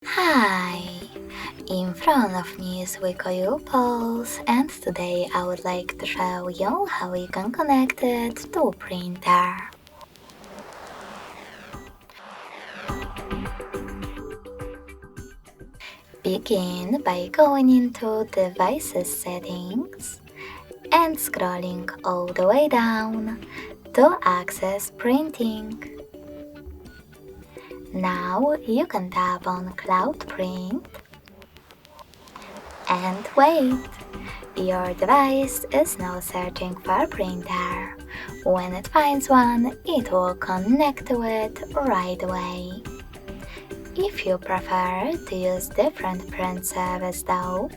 Hi! In front of me is WIKO U Pulse, and today I would like to show you how you can connect it to a printer. Begin by going into Devices Settings and scrolling all the way down to access printing. Now you can tap on Cloud Print and wait. Your device is now searching for a printer. When it finds one, it will connect to it right away. If you prefer to use different print service though,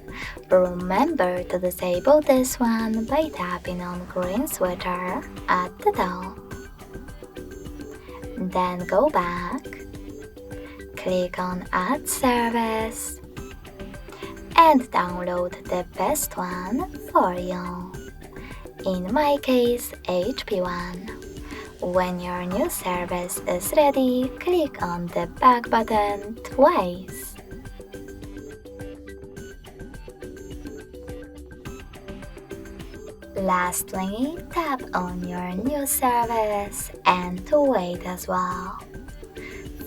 remember to disable this one by tapping on green switcher at the top. Then go back, click on Add Service, and download the best one for you. In my case, HP1. When your new service is ready, click on the back button twice. Lastly, tap on your new service and wait as well.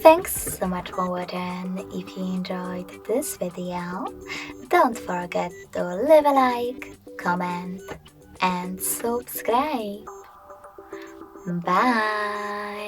Thanks so much for watching. If you enjoyed this video, don't forget to leave a like, comment, and subscribe. Bye!